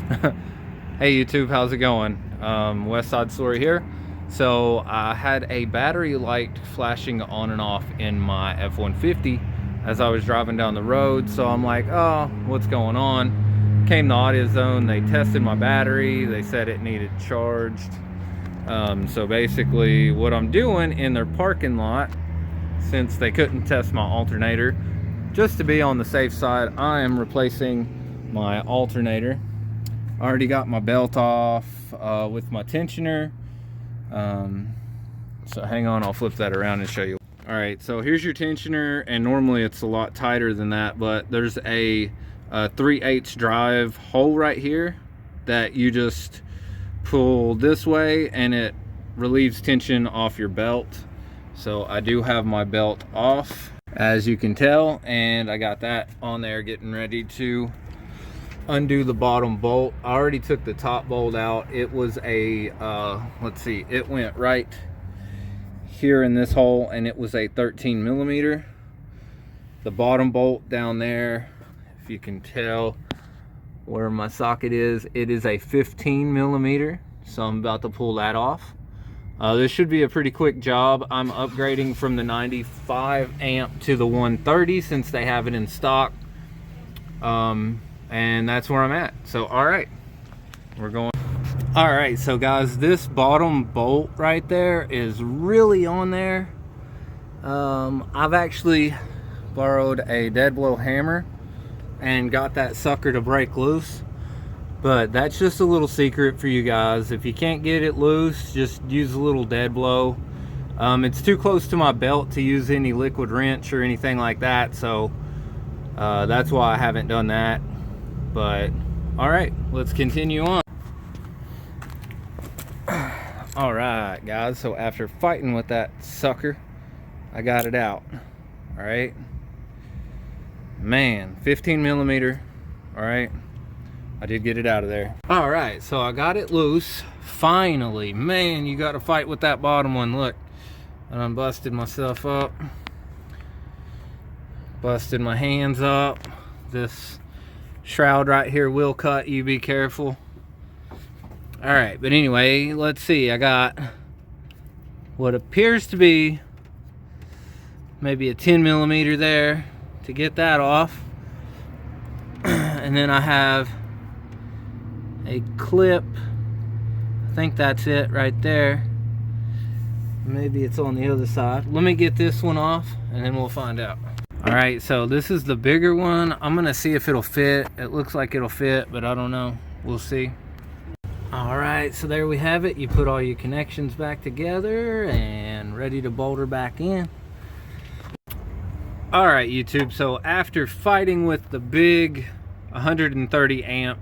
Hey YouTube, how's it going? Wes Sidestory here. So I had a battery light flashing on and off in my F150 as I was driving down the road. So I'm like, oh, what's going on? Came to AutoZone, they tested my battery, they said it needed charged. So basically what I'm doing in their parking lot, since they couldn't test my alternator, just to be on the safe side, I am replacing my alternator. I already got my belt off with my tensioner. So hang on, I'll flip that around and show you. All right, so here's your tensioner, and normally it's a lot tighter than that, but there's a 3/8 drive hole right here that you just pull this way and it relieves tension off your belt. So I do have my belt off, as you can tell, and I got that on there getting ready to undo the bottom bolt. I already took the top bolt out. It was a let's see, it went right here in this hole and it was a 13 millimeter. The bottom bolt down there, if you can tell where my socket is, it is a 15 millimeter, so I'm about to pull that off. This should be a pretty quick job. I'm upgrading from the 95 amp to the 130 since they have it in stock. And that's where I'm at. So all right, we're going. All right, so guys, this bottom bolt right there is really on there. I've actually borrowed a dead blow hammer and got that sucker to break loose, but that's just a little secret for you guys. If you can't get it loose, just use a little dead blow. It's too close to my belt to use any liquid wrench or anything like that, so that's why I haven't done that. But all right, let's continue on. All right guys, so after fighting with that sucker, I got it out. All right, man, 15 millimeter. All right, I did get it out of there. All right, so I got it loose finally. Man, you got to fight with that bottom one. Look, and I busted myself up, busted my hands up. This shroud right here will cut, you be careful. All right, but anyway, let's see. I got what appears to be maybe a 10 millimeter there to get that off. And then I have a clip, I think that's it right there. Maybe it's on the other side. Let me get this one off and then we'll find out. All right, so this is the bigger one. I'm gonna see if it'll fit. It looks like it'll fit, but I don't know. We'll see. All right, so there we have it. You put all your connections back together and ready to bolt her back in. All right, YouTube, so after fighting with the big 130 amp,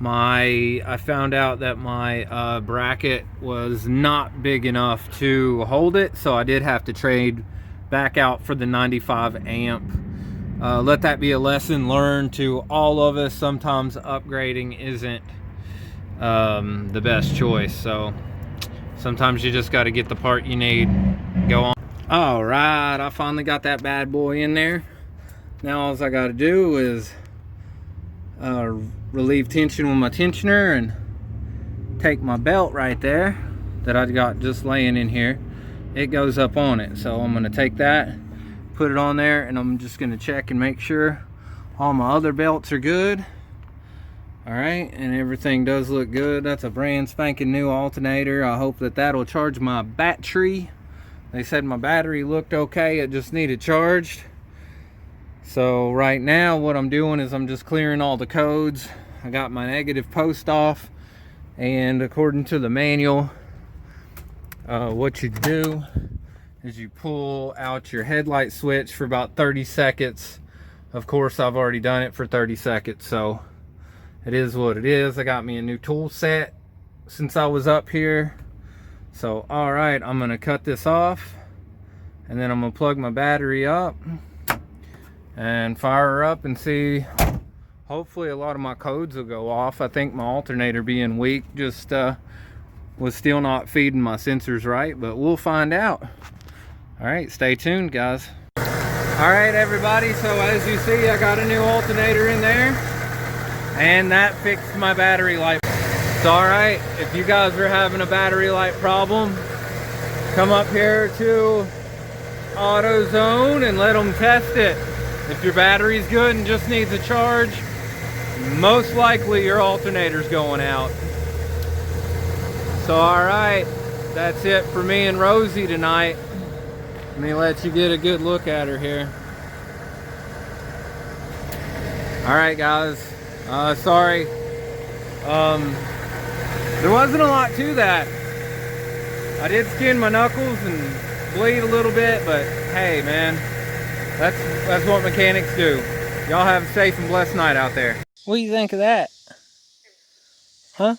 I found out that my bracket was not big enough to hold it, so I did have to trade back out for the 95 amp. Let that be a lesson learned to all of us. Sometimes upgrading isn't the best choice, so sometimes you just got to get the part you need. Go on. All right, I finally got that bad boy in there. Now all I got to do is relieve tension with my tensioner and take my belt right there that I got just laying in here. It goes up on it, so I'm going to take that, put it on there, and I'm just going to check and make sure all my other belts are good. All right, and everything does look good. That's a brand spanking new alternator. I hope that that'll charge my battery. They said my battery looked okay, it just needed charged. So right now what I'm doing is I'm just clearing all the codes. I got my negative post off, and according to the manual, what you do is you pull out your headlight switch for about 30 seconds. Of course, I've already done it for 30 seconds, so it is what it is. I got me a new tool set since I was up here. So, all right, I'm gonna cut this off, and then I'm gonna plug my battery up and fire her up and see. Hopefully a lot of my codes will go off. I think my alternator being weak just was still not feeding my sensors right, but we'll find out. All right, stay tuned, guys. All right, everybody, so as you see, I got a new alternator in there. And that fixed my battery light. It's alright, if you guys are having a battery light problem, come up here to AutoZone and let them test it. If your battery's good and just needs a charge, most likely your alternator's going out. So alright, that's it for me and Rosie tonight. Let me let you get a good look at her here. Alright guys, sorry. There wasn't a lot to that. I did skin my knuckles and bleed a little bit, but hey man, that's what mechanics do. Y'all have a safe and blessed night out there. What do you think of that? Huh?